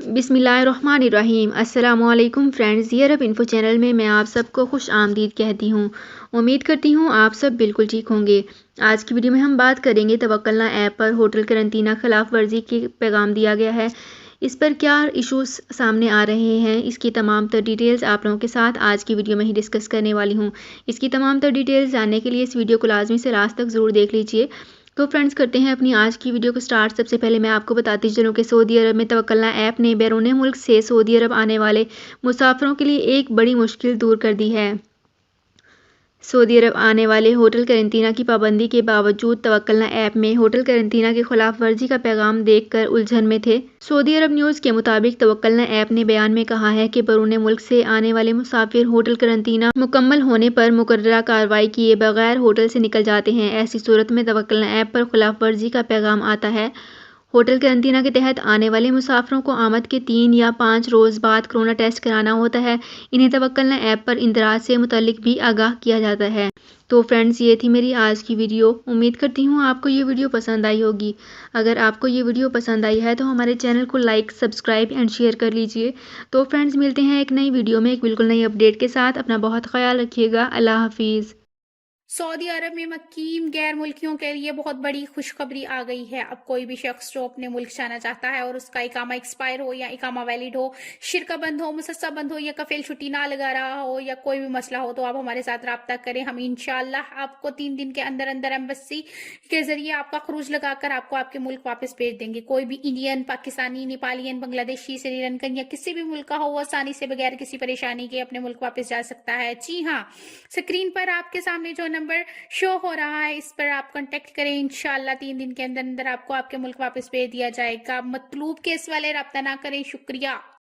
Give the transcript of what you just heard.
बिस्मिल्लाहिर्रहमानिर्रहीम। अस्सलामुअलैकुम फ्रेंड्स, ये अरब इन्फो चैनल में मैं आप सबको खुश आमदीद कहती हूँ। उम्मीद करती हूँ आप सब बिल्कुल ठीक होंगे। आज की वीडियो में हम बात करेंगे तवक्कलना ऐप पर होटल करंतना खिलाफ वर्जी के पैगाम दिया गया है। इस पर क्या इश्यूज सामने आ रहे हैं, इसकी तमाम तर डिटेल्स आप लोगों के साथ आज की वीडियो में ही डिस्कस करने वाली हूँ। इसकी तमाम तर डिटेल्स जानने के लिए इस वीडियो को लाजमी से लास्ट तक ज़रूर देख लीजिए। तो फ्रेंड्स, करते हैं अपनी आज की वीडियो को स्टार्ट। सबसे पहले मैं आपको बताती चलूँ कि सऊदी अरब में तवक्कलना ऐप ने बैरून मुल्क से सऊदी अरब आने वाले मुसाफिरों के लिए एक बड़ी मुश्किल दूर कर दी है। सऊदी अरब आने वाले होटल करंतना की पाबंदी के बावजूद तवक्कलना ऐप में होटल करंतना की खिलाफ वर्जी का पैगाम देखकर उलझन में थे। सऊदी अरब न्यूज़ के मुताबिक तवक्कलना ऐप ने बयान में कहा है कि बैरून मुल्क से आने वाले मुसाफिर होटल करंतना मुकम्मल होने पर मुकर्ररा कार्रवाई किए बगैर होटल से निकल जाते हैं। ऐसी सूरत में तवक्कलना ऐप पर खिलाफ वर्जी का पैगाम आता है। होटल करंतना के तहत आने वाले मुसाफिरों को आमद के 3 या 5 रोज़ बाद कोरोना टेस्ट कराना होता है। इन्हें तवक्कलना ऐप पर इंदराज से मुतल्लिक भी आगाह किया जाता है। तो फ्रेंड्स, ये थी मेरी आज की वीडियो। उम्मीद करती हूँ आपको ये वीडियो पसंद आई होगी। अगर आपको ये वीडियो पसंद आई है तो हमारे चैनल को लाइक, सब्सक्राइब एंड शेयर कर लीजिए। तो फ्रेंड्स, मिलते हैं एक नई वीडियो में एक बिल्कुल नई अपडेट के साथ। अपना बहुत ख्याल रखिएगा। अल्लाह हाफिज़। सऊदी अरब में मकीम गैर मुल्कियों के लिए बहुत बड़ी खुशखबरी आ गई है। अब कोई भी शख्स जो अपने मुल्क जाना चाहता है और उसका इकामा एक्सपायर हो या इकामा वैलिड हो, शिरका बंद हो, मुसस्सा बंद हो या कफील छुट्टी ना लगा रहा हो या कोई भी मसला हो, तो आप हमारे साथ रब्ता करें। हम इंशाल्लाह आपको 3 दिन के अंदर अंदर एम्बेसी के जरिए आपका खरूज लगाकर आपको आपके मुल्क वापस भेज देंगे। कोई भी इंडियन, पाकिस्तानी, नेपालियन, बांग्लादेशी, श्रीलंकन या किसी भी मुल्क का हो, वो आसानी से बगैर किसी परेशानी के अपने मुल्क वापस जा सकता है। जी हाँ, स्क्रीन पर आपके सामने जो नंबर शो हो रहा है, इस पर आप कांटेक्ट करें। इंशाल्लाह 3 दिन के अंदर अंदर आपको आपके मुल्क वापस भेज दिया जाएगा। मतलूब केस वाले रब्ता ना करें। शुक्रिया।